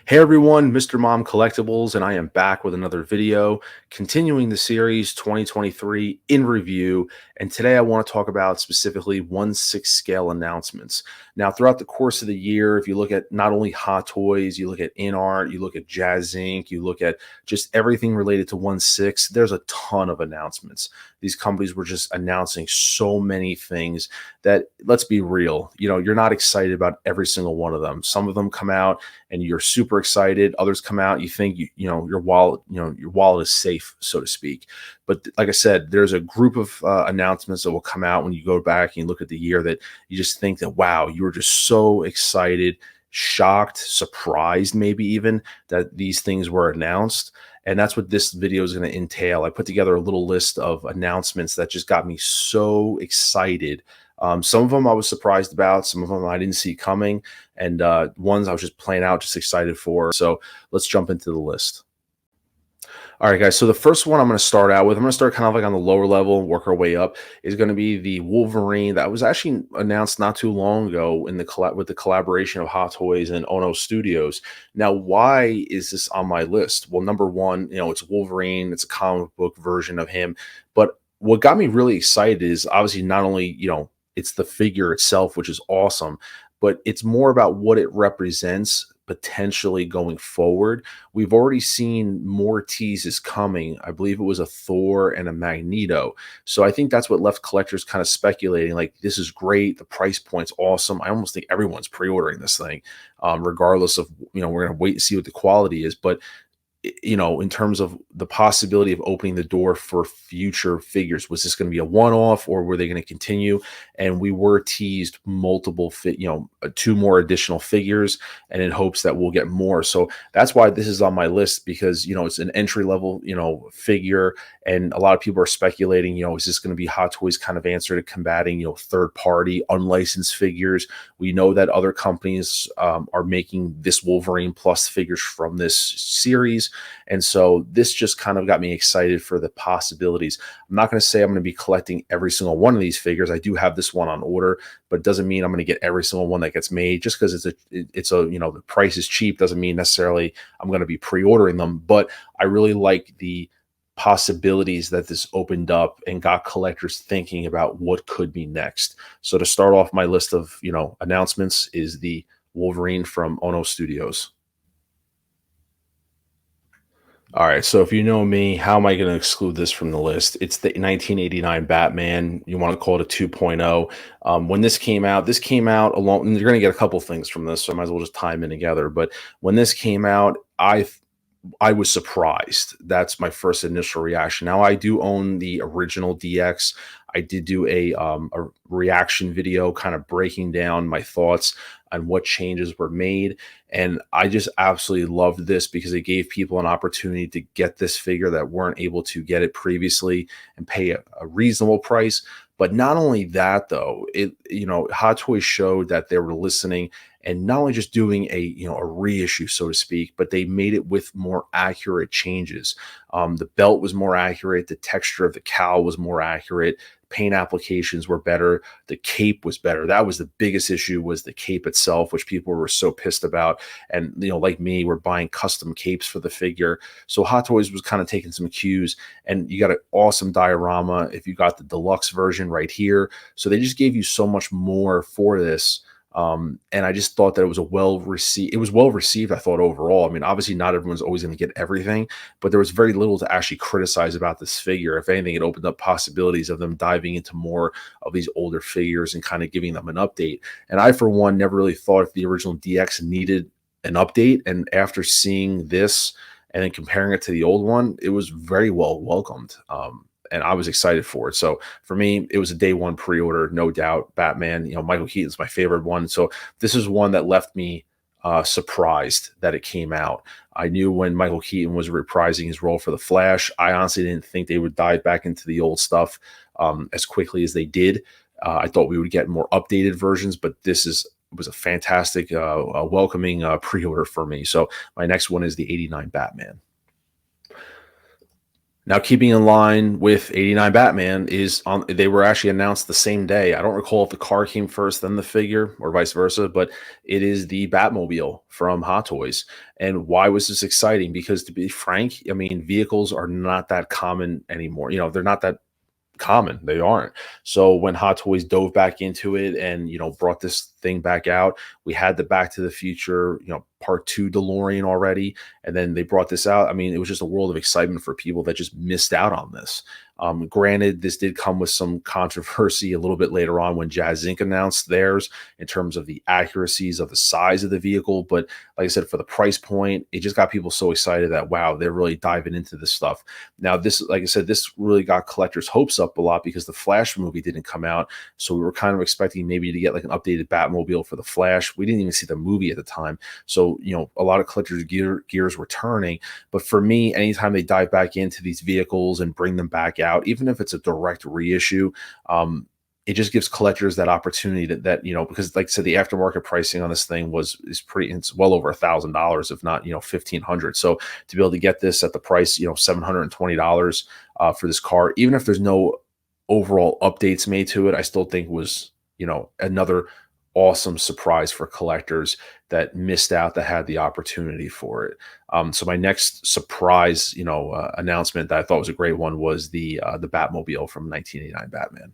Hey everyone, Mr. Mom Collectibles, and I am back with another video continuing the series 2023 in review. And today I want to talk about specifically 1/6 scale announcements. Now, throughout the course of the year, if you look at not only Hot Toys, you look at InArt, you look at Jazz Inc., you look at just everything related to 1/6, there's a ton of announcements. These companies were just announcing so many things that, let's be real, you're not excited about every single one of them. Some of them come out and you're super excited. Others come out, you think your wallet is safe, so to speak. But like I said, there's a group of announcements that will come out when you go back and you look at the year that you just think that wow, you were just so excited, shocked, surprised, maybe even that these things were announced. And that's what this video is going to entail. I put together a little list of announcements that just got me so excited. Some of them I was surprised about, some of them I didn't see coming, and ones I was just playing out, just excited for. So let's jump into the list. All right, guys. So the first one I'm going to start out with, I'm going to start kind of like on the lower level, work our way up, is going to be the Wolverine that was actually announced not too long ago in the with the collaboration of Hot Toys and Ono Studios. Now, why is this on my list? Well, number one, it's Wolverine, it's a comic book version of him, but what got me really excited is obviously not only, it's the figure itself, which is awesome, but it's more about what it represents potentially going forward. We've already seen more teases coming. I believe it was a Thor and a Magneto. So I think that's what left collectors kind of speculating like, this is great. The price point's awesome. I almost think everyone's pre-ordering this thing, regardless of, we're going to wait and see what the quality is. But in terms of the possibility of opening the door for future figures, was this going to be a one-off or were they going to continue? And we were teased multiple two more additional figures, and in hopes that we'll get more. So that's why this is on my list, because it's an entry level figure, and a lot of people are speculating, is this going to be Hot Toys kind of answer to combating third party unlicensed figures? We know that other companies are making this Wolverine plus figures from this series. And so this just kind of got me excited for the possibilities. I'm not going to say I'm going to be collecting every single one of these figures. I do have this one on order, but it doesn't mean I'm going to get every single one that gets made. Just because the price is cheap doesn't mean necessarily I'm going to be pre-ordering them. But I really like the possibilities that this opened up and got collectors thinking about what could be next. So to start off my list of announcements is the Wolverine from Ono Studios. All right, so if you know me, how am I going to exclude this from the list? It's the 1989 Batman. You want to call it a 2.0. When this came out along, and you're going to get a couple things from this, so I might as well just tie them in together. But when this came out, I was surprised. That's my first initial reaction. Now, I do own the original DX. I did do a reaction video kind of breaking down my thoughts on what changes were made. And I just absolutely loved this because it gave people an opportunity to get this figure that weren't able to get it previously and pay a reasonable price. But not only that, though, Hot Toys showed that they were listening and not only just doing a reissue, so to speak, but they made it with more accurate changes. The belt was more accurate. The texture of the cowl was more accurate. Paint applications were better. The cape was better. That was the biggest issue, was the cape itself, which people were so pissed about. And, like me, we're buying custom capes for the figure. So Hot Toys was kind of taking some cues, and you got an awesome diorama if you got the deluxe version right here. So they just gave you so much more for this. And I just thought that it was well received, I thought, overall. I mean, obviously not everyone's always going to get everything, but there was very little to actually criticize about this figure. If anything, it opened up possibilities of them diving into more of these older figures and kind of giving them an update. And I, for one, never really thought if the original DX needed an update. And after seeing this and then comparing it to the old one, it was very well welcomed. And I was excited for it. So for me, it was a day one pre-order, no doubt. Batman, Michael Keaton's my favorite one. So this is one that left me surprised that it came out. I knew when Michael Keaton was reprising his role for the Flash, I honestly didn't think they would dive back into the old stuff as quickly as they did. I thought we would get more updated versions, but this was a fantastic, welcoming pre-order for me. So my next one is the 89 Batman. Now, keeping in line with 89 Batman is on, they were actually announced the same day. I don't recall if the car came first, then the figure, or vice versa, but it is the Batmobile from Hot Toys. And why was this exciting? Because to be frank, I mean, vehicles are not that common anymore. They're not that common. They aren't. So when Hot Toys dove back into it and brought this thing back out, we had the Back to the Future, part two DeLorean already, and then they brought this out. I mean, it was just a world of excitement for people that just missed out on this. Granted, this did come with some controversy a little bit later on when Jazz Inc. announced theirs in terms of the accuracies of the size of the vehicle. But like I said, for the price point, it just got people so excited that wow, they're really diving into this stuff. Now, this, like I said, this really got collectors' hopes up a lot because the Flash movie didn't come out. So we were kind of expecting maybe to get like an updated Batmobile for the Flash. We didn't even see the movie at the time. So, a lot of collectors' gears were turning. But for me, anytime they dive back into these vehicles and bring them back out, even if it's a direct reissue, it just gives collectors that opportunity because like I said, the aftermarket pricing on this thing it's well over $1,000, if not, 1,500. So to be able to get this at the price, $720 for this car, even if there's no overall updates made to it, I still think was, another awesome surprise for collectors that missed out, that had the opportunity for it. So my next surprise, announcement that I thought was a great one was the Batmobile from 1989 Batman.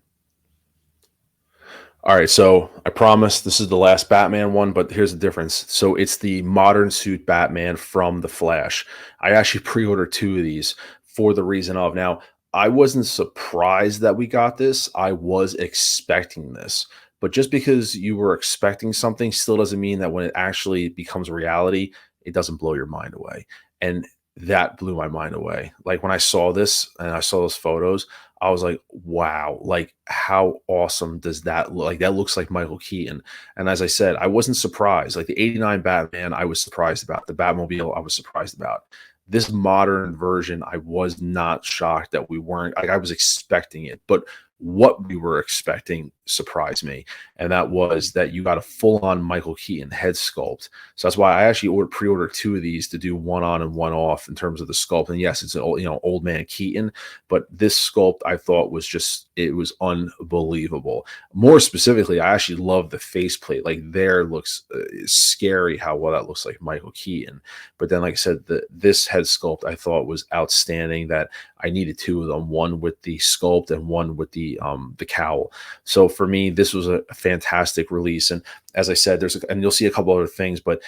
All right, so I promise this is the last Batman one, but here's the difference. So it's the modern suit Batman from The Flash. I actually pre-ordered two of these for the reason of, now, I wasn't surprised that we got this. I was expecting this. But just because you were expecting something still doesn't mean that when it actually becomes reality, it doesn't blow your mind away. And that blew my mind away. Like when I saw this and I saw those photos, I was like, wow, like how awesome does that look? Like that looks like Michael Keaton. And as I said, I wasn't surprised. Like the 89 Batman, I was surprised about. The Batmobile, I was surprised about. This modern version, I was not shocked that we weren't, like I was expecting it, but what we were expecting surprised me. And that was that you got a full-on Michael Keaton head sculpt. So that's why I actually pre-ordered two of these to do one on and one off in terms of the sculpt. And yes, it's an old man Keaton, but this sculpt I thought was it was unbelievable. More specifically, I actually love the faceplate. Like there looks scary how well that looks like Michael Keaton. But then, like I said, this head sculpt I thought was outstanding, that I needed two of them, one with the sculpt and one with the cowl. So for me, this was a fantastic release. And as I said, and you'll see a couple other things, but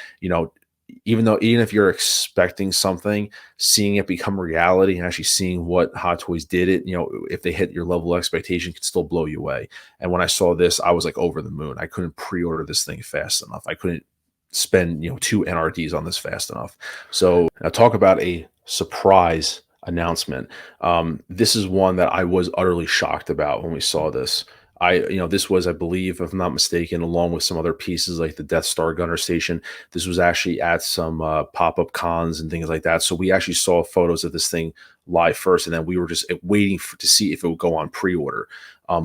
even if you're expecting something, seeing it become reality and actually seeing what Hot Toys did it, if they hit your level of expectation, can still blow you away. And when I saw this, I was like over the moon. I couldn't pre-order this thing fast enough. I couldn't spend two NRDs on this fast enough. So now talk about a surprise announcement. This is one that I was utterly shocked about when we saw this. This was, I believe, if I'm not mistaken, along with some other pieces like the Death Star gunner station. This was actually at some pop-up cons and things like that. So we actually saw photos of this thing live first, and then we were just waiting to see if it would go on pre-order.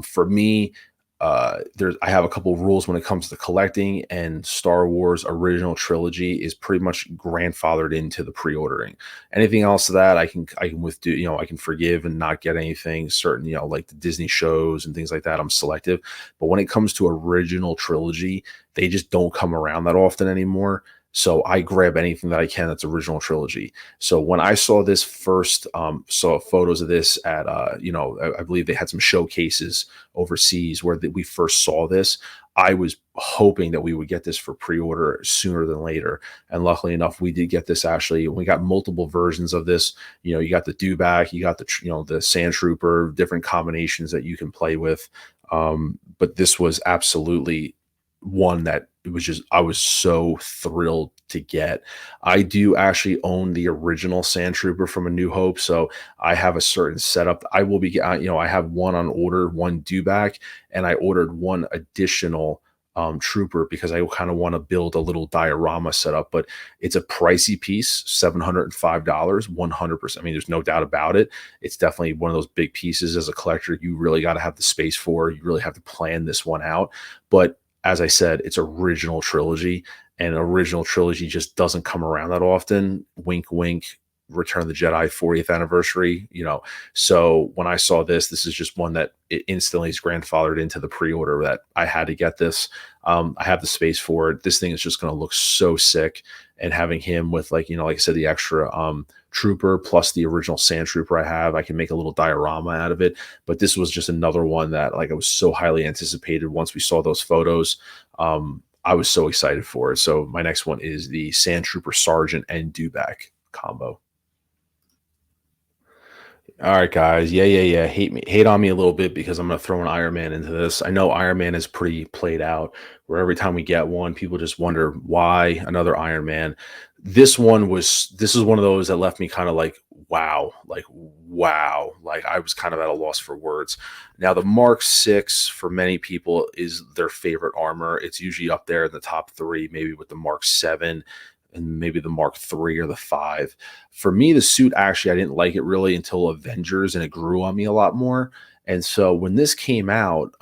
For me, I have a couple of rules when it comes to collecting, and Star Wars original trilogy is pretty much grandfathered into the pre-ordering. Anything else to that I can withdo, I can forgive and not get anything certain, like the Disney shows and things like that. I'm selective. But when it comes to original trilogy, they just don't come around that often anymore. So I grab anything that I can that's original trilogy. So when I saw this first, saw photos of this at, I believe they had some showcases overseas where we first saw this. I was hoping that we would get this for pre-order sooner than later. And luckily enough, we did get this actually. We got multiple versions of this. You got the dewback, you got the Sand Trooper, different combinations that you can play with. But this was absolutely one that I was so thrilled to get. I do actually own the original Sand Trooper from A New Hope, so I have a certain setup. I will be, I have one on order, one dewback, and I ordered one additional trooper because I kind of want to build a little diorama setup. But it's a pricey piece, $705, 100%. I mean, there's no doubt about it. It's definitely one of those big pieces as a collector. You really got to have the space for. You really have to plan this one out. But as I said, it's original trilogy, and original trilogy just doesn't come around that often. Wink, wink. Return of the Jedi 40th anniversary, So when I saw this, this is just one that it instantly is grandfathered into the pre-order that I had to get this. I have the space for it. This thing is just going to look so sick. And having him with, like, like I said, the extra trooper plus the original sand trooper I have, I can make a little diorama out of it. But this was just another one that, like, I was so highly anticipated once we saw those photos. I was so excited for it. So my next one is the Sand Trooper Sergeant and Dewback combo. All right, guys. Yeah. Hate on me a little bit because I'm gonna throw an Iron Man into this. I know Iron Man is pretty played out, where every time we get one, people just wonder why another Iron Man. This is one of those that left me kind of like, wow. Like, I was kind of at a loss for words. Now, the Mark 6 for many people is their favorite armor. It's usually up there in the top three, maybe with the Mark 7 and maybe the Mark 3 or the 5. For me, the suit, actually, I didn't like it really until Avengers, and it grew on me a lot more. And so when this came out,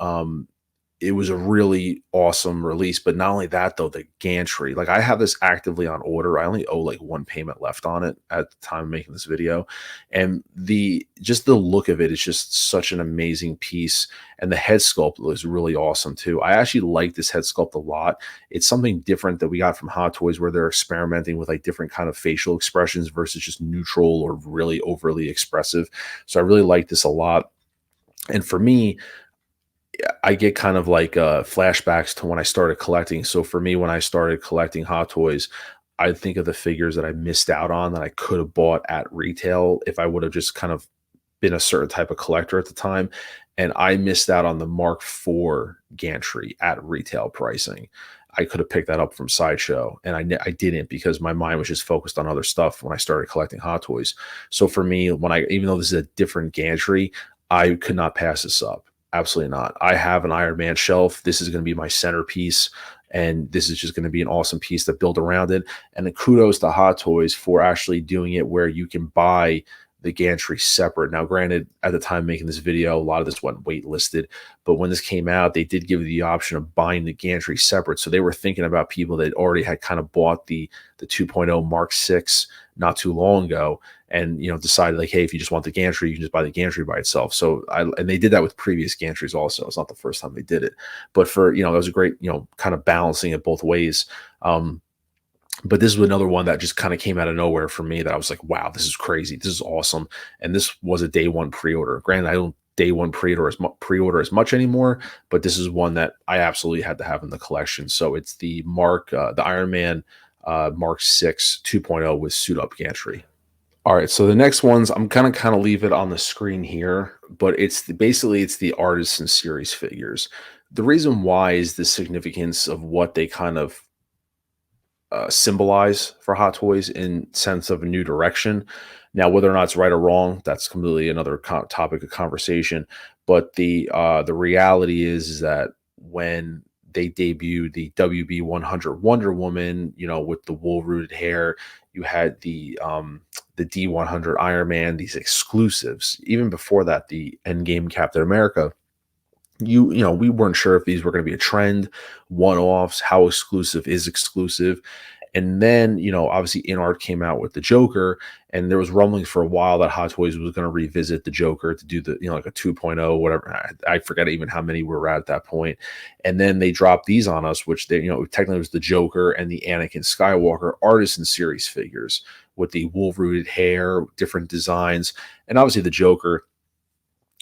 it was a really awesome release. But not only that, though, the gantry, like, I have this actively on order. I only owe like one payment left on it at the time of making this video. And the look of it is just such an amazing piece. And the head sculpt was really awesome too. I actually like this head sculpt a lot. It's something different that we got from Hot Toys, where they're experimenting with like different kind of facial expressions versus just neutral or really overly expressive. So I really like this a lot. And for me, I get kind of like flashbacks to when I started collecting. So for me, when I started collecting Hot Toys, I think of the figures that I missed out on that I could have bought at retail if I would have just kind of been a certain type of collector at the time. And I missed out on the Mark IV gantry at retail pricing. I could have picked that up from Sideshow, and I didn't, because my mind was just focused on other stuff when I started collecting Hot Toys. So for me, even though this is a different gantry, I could not pass this up. Absolutely not. I have an Iron Man shelf. This is going to be my centerpiece, and this is just going to be an awesome piece to build around it. And then kudos to Hot Toys for actually doing it where you can buy the gantry separate. Now, granted, at the time making this video, a lot of this wasn't waitlisted, but when this came out, they did give you the option of buying the gantry separate. So they were thinking about people that already had kind of bought the 2.0 Mark 6 not too long ago, and decided, like, hey, if you just want the gantry, you can just buy the gantry by itself. And they did that with previous gantries also. It's not the first time they did it, but for that was a great kind of balancing it both ways. But this was another one that just kind of came out of nowhere for me, that I was like, wow, this is crazy. This is awesome. And this was a day one pre-order. Granted, I don't day one pre-order as much anymore, but this is one that I absolutely had to have in the collection. So it's the Iron Man Mark 6 2.0 with suit up gantry. All right, so the next ones, I'm gonna kind of leave it on the screen here, but basically it's the Artisan Series figures. The reason why is the significance of what they kind of symbolize for Hot Toys in sense of a new direction. Now, whether or not it's right or wrong, that's completely another topic of conversation. But the reality is that when they debuted the WB 100 Wonder Woman, with the wool rooted hair, you had the D100 Iron Man, these exclusives. Even before that, the Endgame Captain America. We weren't sure if these were going to be a trend, one-offs, how exclusive is exclusive. And then, obviously InArt came out with the Joker, and there was rumblings for a while that Hot Toys was going to revisit the Joker to do the, like a 2.0, whatever. I forget even how many were at that point. And then they dropped these on us, which they, technically was the Joker and the Anakin Skywalker Artisan Series figures with the wool-rooted hair, different designs. And obviously the Joker,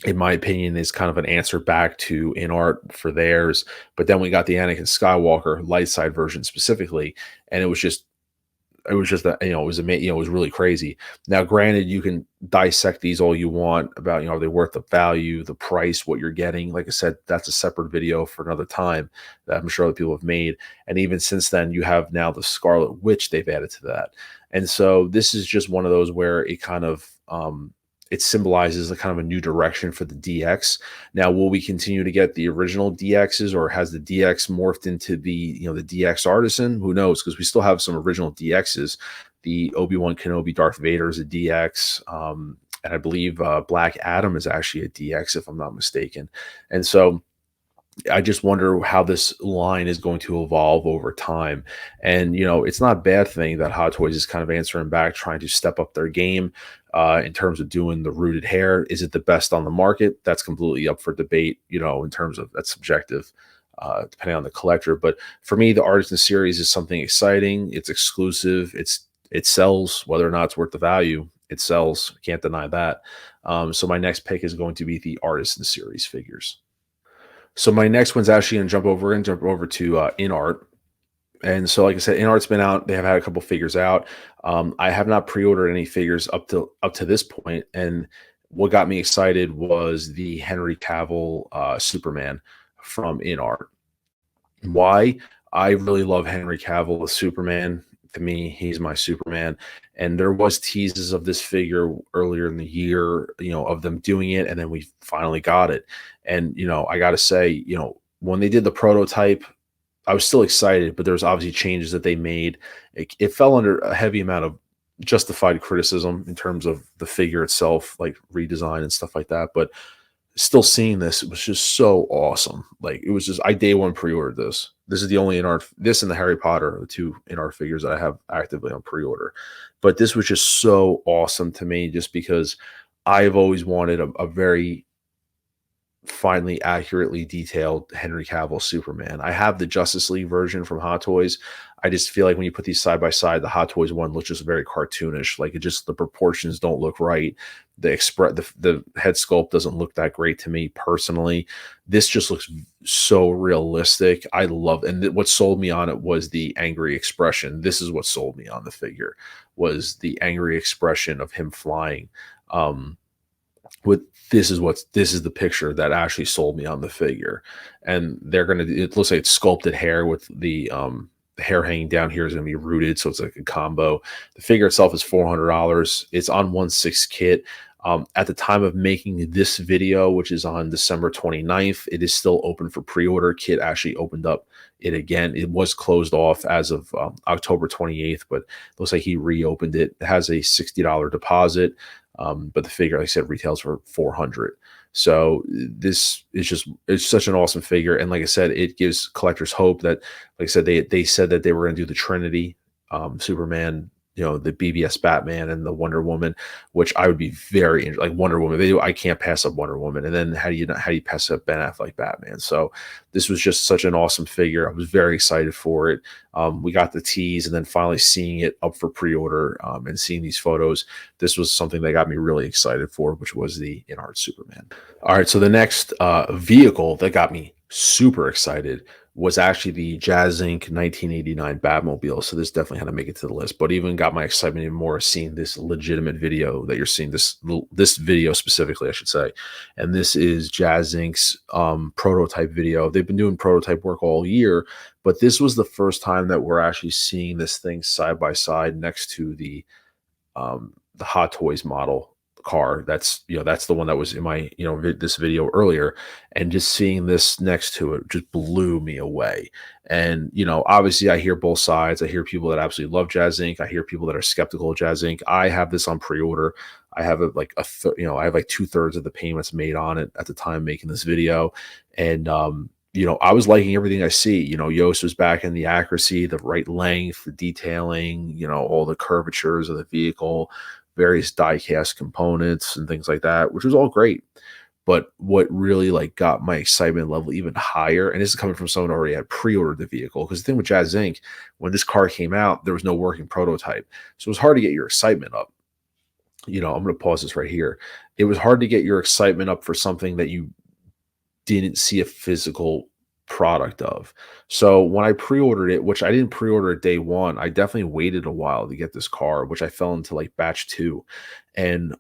in my opinion, is kind of an answer back to InArt for theirs. But then we got the Anakin Skywalker light side version specifically, and it was just that, it was amazing. It was really crazy. Now, granted, you can dissect these all you want about, are they worth the value, the price, what you're getting. Like I said, that's a separate video for another time that I'm sure other people have made. And even since then, you have now the Scarlet Witch they've added to that. And so this is just one of those where it kind of, it symbolizes a kind of a new direction for the DX. Now, will we continue to get the original DXs, or has the DX morphed into the DX Artisan? Who knows? Because we still have some original DXs. The Obi-Wan Kenobi Darth Vader is a DX, and I believe Black Adam is actually a DX, if I'm not mistaken. And so I just wonder how this line is going to evolve over time. And, it's not a bad thing that Hot Toys is kind of answering back, trying to step up their game in terms of doing the rooted hair. Is it the best on the market? That's completely up for debate, in terms of that's subjective, depending on the collector. But for me, the Artisan Series is something exciting. It's exclusive. It sells, whether or not it's worth the value. It sells. Can't deny that. So my next pick is going to be the Artisan Series figures. So my next one's actually going to jump over to InArt. And so, like I said, InArt's been out. They have had a couple figures out. I have not pre-ordered any figures up to this point. And what got me excited was the Henry Cavill Superman from InArt. Why? I really love Henry Cavill as Superman. To me, he's my Superman. And there was teases of this figure earlier in the year, of them doing it, and then we finally got it. And I got to say, when they did the prototype, I was still excited, but there was obviously changes that they made. It fell under a heavy amount of justified criticism in terms of the figure itself, like redesign and stuff like that. But still seeing this, it was just so awesome. Like, it was just, I day one pre-ordered this. This is the only InArt, this and the Harry Potter are the two InArt figures that I have actively on pre-order. But this was just so awesome to me, just because I've always wanted a very finely accurately detailed Henry Cavill Superman. I have the Justice League version from Hot Toys. I just feel like when you put these side by side, the Hot Toys one looks just very cartoonish. Like, the proportions don't look right. The head sculpt doesn't look that great to me personally. This just looks so realistic. I love, and what sold me on it was the angry expression. This is what sold me on the figure, was the angry expression of him flying. With this is the picture that actually sold me on the figure. And it looks like it's sculpted hair with the hair hanging down here is going to be rooted, so it's like a combo. The figure itself is $400. It's on 1/6 kit. At the time of making this video, which is on December 29th, it is still open for pre-order. Kit actually opened up it again. It was closed off as of October 28th, but it looks like he reopened it. It has a $60 deposit. But the figure, like I said, retails for $400. So this is it's such an awesome figure. And like I said, it gives collectors hope that, like I said, they said that they were going to do the Trinity, Superman, the BBS Batman and the Wonder Woman, which I would be very like Wonder Woman. I can't pass up Wonder Woman. And then how do you pass up Ben Affleck Batman? So this was just such an awesome figure. I was very excited for it. We got the tease, and then finally seeing it up for pre-order and seeing these photos, this was something that got me really excited for, which was the InArt Superman. All right, so the next vehicle that got me super excited was actually the Jazz Inc. 1989 Batmobile. So this definitely had to make it to the list, but even got my excitement even more seeing this legitimate video that you're seeing, this video specifically, I should say. And this is Jazz Inc.'s prototype video. They've been doing prototype work all year, but this was the first time that we're actually seeing this thing side by side next to the Hot Toys model car. That's the one that was in my this video earlier, and just seeing this next to it just blew me away. And obviously I hear both sides. I hear people that absolutely love Jazz Inc. I hear people that are skeptical of Jazz Inc. I have this on pre-order. I have I have like 2/3 of the payments made on it at the time making this video. And I was liking everything I see. Yost was back in the accuracy, the right length, the detailing, all the curvatures of the vehicle, various die-cast components and things like that, which was all great. But what really got my excitement level even higher, and this is coming from someone who already had pre-ordered the vehicle, because the thing with Jazz Inc., when this car came out, there was no working prototype. So it was hard to get your excitement up. I'm going to pause this right here. It was hard to get your excitement up for something that you didn't see a physical product of. So when I pre-ordered it, which I didn't pre-order it day one, I definitely waited a while to get this car, which I fell into batch 2. And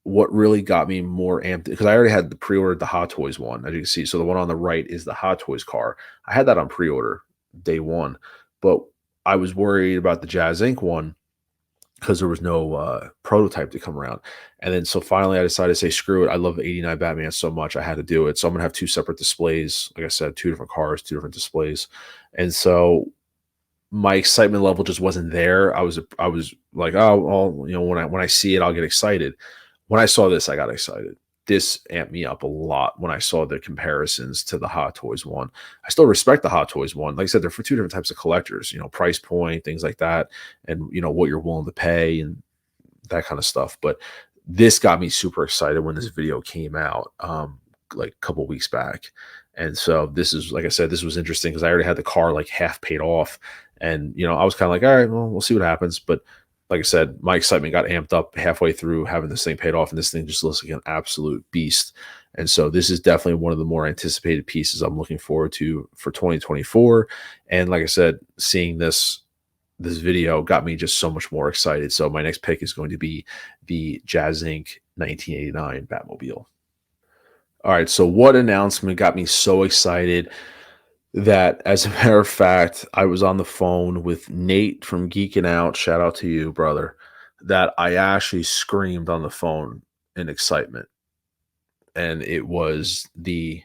what really got me more amped, because I already had pre-ordered the Hot Toys one, as you can see. So the one on the right is the Hot Toys car. I had that on pre-order day one, but I was worried about the Jazz Inc. one because there was no prototype to come around. And then so finally I decided to say, screw it. I love the 89 Batman so much, I had to do it. So I'm going to have 2 separate displays. Like I said, 2 different cars, 2 different displays. And so my excitement level just wasn't there. I was like, oh, well, when I see it, I'll get excited. When I saw this, I got excited. this amped me up a lot when I saw the comparisons to the Hot Toys one. I still respect the Hot Toys one. Like I said, they're for two different types of collectors, price point, things like that, and what you're willing to pay and that kind of stuff. But this got me super excited when this video came out, like a couple weeks back. And so this is, like I said, this was interesting because I already had the car like half paid off. And, I was kind of like, all right, well, we'll see what happens. But like I said, my excitement got amped up halfway through having this thing paid off. And this thing just looks like an absolute beast. And so this is definitely one of the more anticipated pieces I'm looking forward to for 2024. And like I said, seeing this video got me just so much more excited. So my next pick is going to be the Jazz Inc. 1989 Batmobile. All right, so what announcement got me so excited that, as a matter of fact, I was on the phone with Nate from Geeking Out. Shout out to you, brother. That I actually screamed on the phone in excitement. And it was the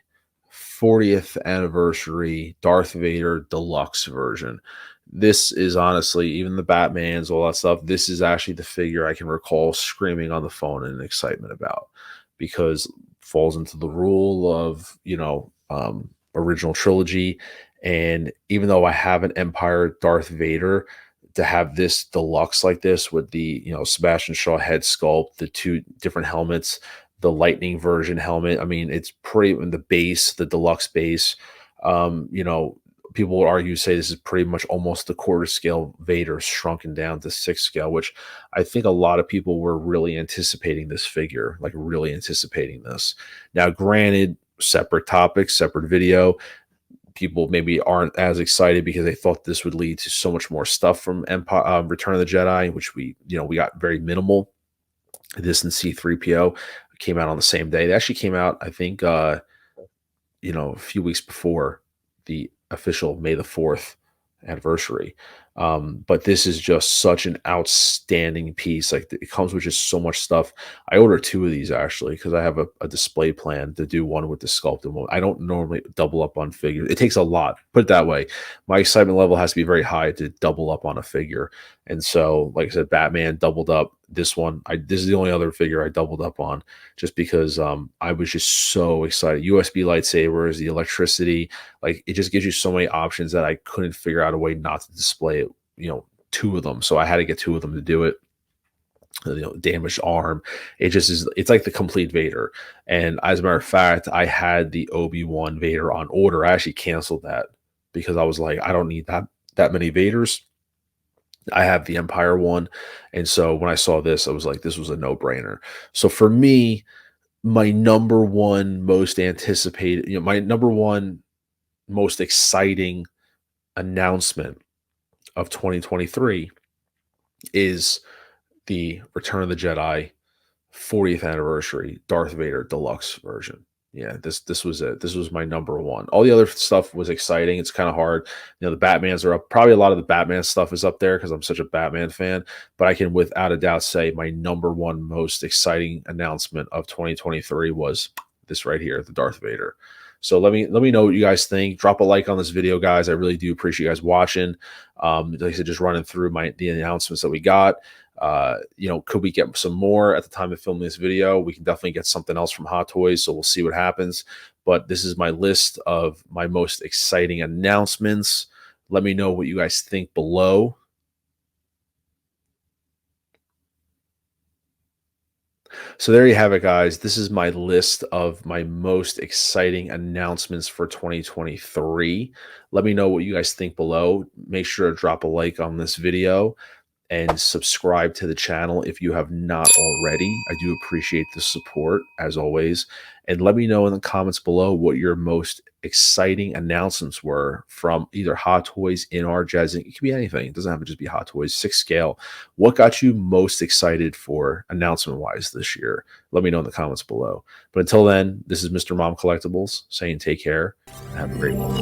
40th anniversary Darth Vader Deluxe version. This is honestly, even the Batmans, all that stuff, this is actually the figure I can recall screaming on the phone in excitement about, because it falls into the rule of, original trilogy. And even though I have an Empire Darth Vader, to have this deluxe like this with the, Sebastian Shaw head sculpt, the two different helmets, the lightning version helmet. I mean, it's pretty in the base, the deluxe base. People would argue, say this is pretty much almost the quarter scale Vader shrunken down to 6 scale, which I think a lot of people were really anticipating this figure, like really anticipating this. Now, granted, separate topics, separate video. People maybe aren't as excited because they thought this would lead to so much more stuff from Empire, Return of the Jedi, which we got very minimal. This and C-3PO came out on the same day. They actually came out, I think, a few weeks before the official May the 4th anniversary. But this is just such an outstanding piece. Like, it comes with just so much stuff. I ordered 2 of these actually because I have a display plan to do one with the sculpt and one. I don't normally double up on figures. It takes a lot. Put it that way. My excitement level has to be very high to double up on a figure. And so, like I said, Batman doubled up. This one, this is the only other figure I doubled up on, just because I was just so excited. USB lightsabers, the electricity, like, it just gives you so many options that I couldn't figure out a way not to display it. 2 of them, so I had to get 2 of them to do it. Damaged arm. It just is. It's like the complete Vader. And as a matter of fact, I had the Obi-Wan Vader on order. I actually canceled that because I was like, I don't need that many Vaders. I have the Empire one. And so when I saw this, I was like, this was a no-brainer. So for me, my number one most anticipated, my number one most exciting announcement of 2023 is the Return of the Jedi 40th anniversary Darth Vader Deluxe version. Yeah, this was it. This was my number one. All the other stuff was exciting. It's kind of hard. The Batmans are up. Probably a lot of the Batman stuff is up there because I'm such a Batman fan. But I can without a doubt say my number one most exciting announcement of 2023 was this right here, the Darth Vader. So let me know what you guys think. Drop a like on this video, guys. I really do appreciate you guys watching. Like I said, just running through the announcements that we got. Could we get some more at the time of filming this video? We can definitely get something else from Hot Toys, so we'll see what happens. But this is my list of my most exciting announcements. Let me know what you guys think below. So there you have it, guys. This is my list of my most exciting announcements for 2023. Let me know what you guys think below. Make sure to drop a like on this video and subscribe to the channel if you have not already. I do appreciate the support, as always. And let me know in the comments below what your most exciting announcements were from either Hot Toys, InArt, Jazz Inc. It could be anything. It doesn't have to just be Hot Toys. 6 scale. What got you most excited for announcement-wise this year? Let me know in the comments below. But until then, this is Mr. Mom Collectibles saying take care and have a great one.